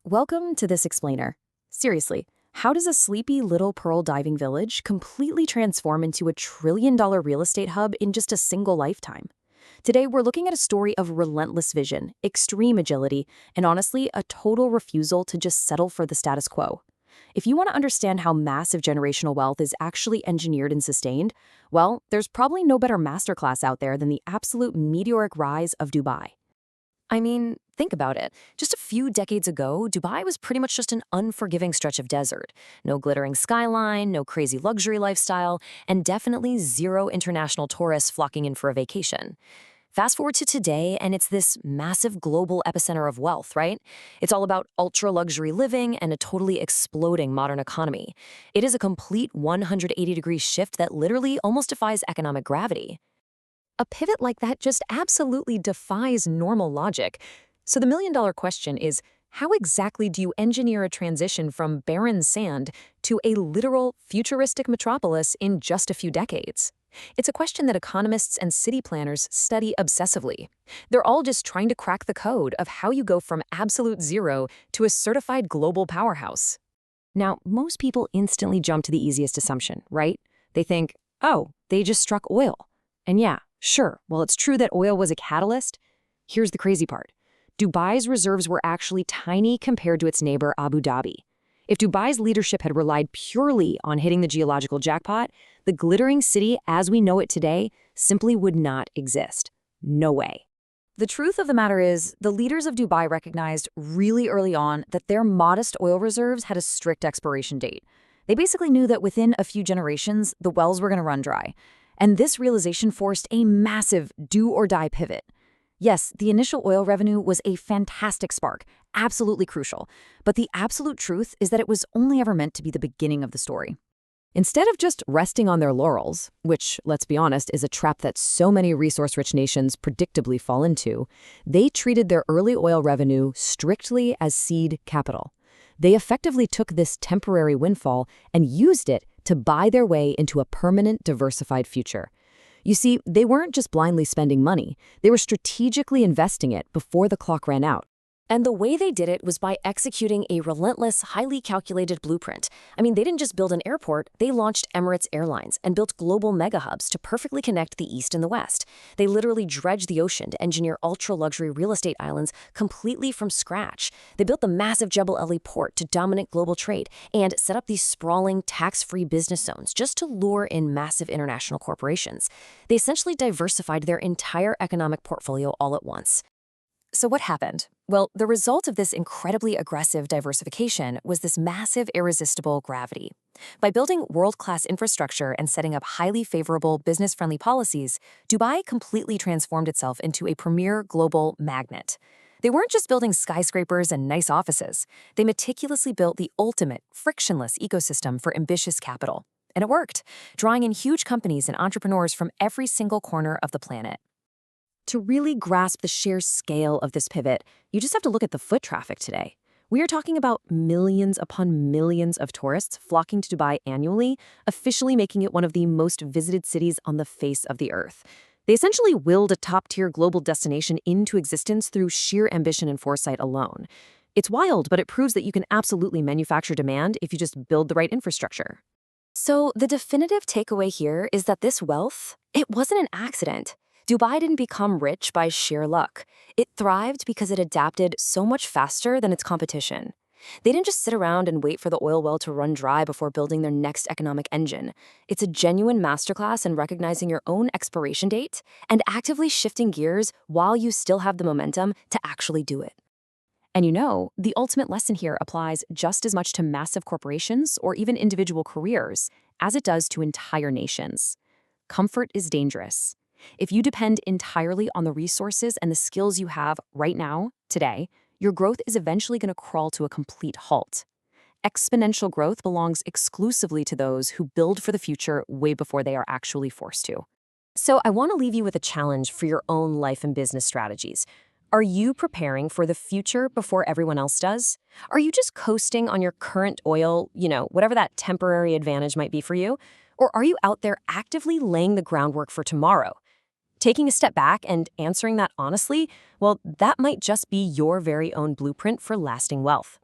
Welcome to this explainer. Seriously, how does a sleepy little pearl diving village completely transform into a trillion-dollar real estate hub in just a single lifetime? Today, we're looking at a story of relentless vision, extreme agility, and honestly, a total refusal to just settle for the status quo. If you want to understand how massive generational wealth is actually engineered and sustained, well, there's probably no better masterclass out there than the absolute meteoric rise of Dubai. I mean, think about it. Just a few decades ago, Dubai was pretty much just an unforgiving stretch of desert. No glittering skyline, no crazy luxury lifestyle, and definitely zero international tourists flocking in for a vacation. Fast forward to today, and it's this massive global epicenter of wealth, right? It's all about ultra-luxury living and a totally exploding modern economy. It is a complete 180-degree shift that literally almost defies economic gravity. A pivot like that just absolutely defies normal logic. So the million-dollar question is, how exactly do you engineer a transition from barren sand to a literal, futuristic metropolis in just a few decades? It's a question that economists and city planners study obsessively. They're all just trying to crack the code of how you go from absolute zero to a certified global powerhouse. Now, most people instantly jump to the easiest assumption, right? They think, oh, they just struck oil. And yeah, sure, while it's true that oil was a catalyst, here's the crazy part. Dubai's reserves were actually tiny compared to its neighbor Abu Dhabi. If Dubai's leadership had relied purely on hitting the geological jackpot, the glittering city as we know it today simply would not exist. No way. The truth of the matter is, the leaders of Dubai recognized really early on that their modest oil reserves had a strict expiration date. They basically knew that within a few generations, the wells were going to run dry. And this realization forced a massive do-or-die pivot. Yes, the initial oil revenue was a fantastic spark, absolutely crucial, but the absolute truth is that it was only ever meant to be the beginning of the story. Instead of just resting on their laurels, which, let's be honest, is a trap that so many resource-rich nations predictably fall into, they treated their early oil revenue strictly as seed capital. They effectively took this temporary windfall and used it to buy their way into a permanent, diversified future. You see, they weren't just blindly spending money, they were strategically investing it before the clock ran out. And the way they did it was by executing a relentless, highly calculated blueprint. I mean, they didn't just build an airport, they launched Emirates Airlines and built global mega-hubs to perfectly connect the East and the West. They literally dredged the ocean to engineer ultra-luxury real estate islands completely from scratch. They built the massive Jebel Ali port to dominate global trade and set up these sprawling, tax-free business zones just to lure in massive international corporations. They essentially diversified their entire economic portfolio all at once. So what happened? Well, the result of this incredibly aggressive diversification was this massive, irresistible gravity. By building world-class infrastructure and setting up highly favorable, business-friendly policies, Dubai completely transformed itself into a premier global magnet. They weren't just building skyscrapers and nice offices. They meticulously built the ultimate, frictionless ecosystem for ambitious capital. And it worked, drawing in huge companies and entrepreneurs from every single corner of the planet. To really grasp the sheer scale of this pivot, you just have to look at the foot traffic today. We are talking about millions upon millions of tourists flocking to Dubai annually, officially making it one of the most visited cities on the face of the earth. They essentially willed a top-tier global destination into existence through sheer ambition and foresight alone. It's wild, but it proves that you can absolutely manufacture demand if you just build the right infrastructure. So the definitive takeaway here is that this wealth, it wasn't an accident. Dubai didn't become rich by sheer luck. It thrived because it adapted so much faster than its competition. They didn't just sit around and wait for the oil well to run dry before building their next economic engine. It's a genuine masterclass in recognizing your own expiration date and actively shifting gears while you still have the momentum to actually do it. And you know, the ultimate lesson here applies just as much to massive corporations or even individual careers as it does to entire nations. Comfort is dangerous. If you depend entirely on the resources and the skills you have right now, today, your growth is eventually going to crawl to a complete halt. Exponential growth belongs exclusively to those who build for the future way before they are actually forced to. So I want to leave you with a challenge for your own life and business strategies. Are you preparing for the future before everyone else does? Are you just coasting on your current oil, whatever that temporary advantage might be for you? Or are you out there actively laying the groundwork for tomorrow? Taking a step back and answering that honestly, well, that might just be your very own blueprint for lasting wealth.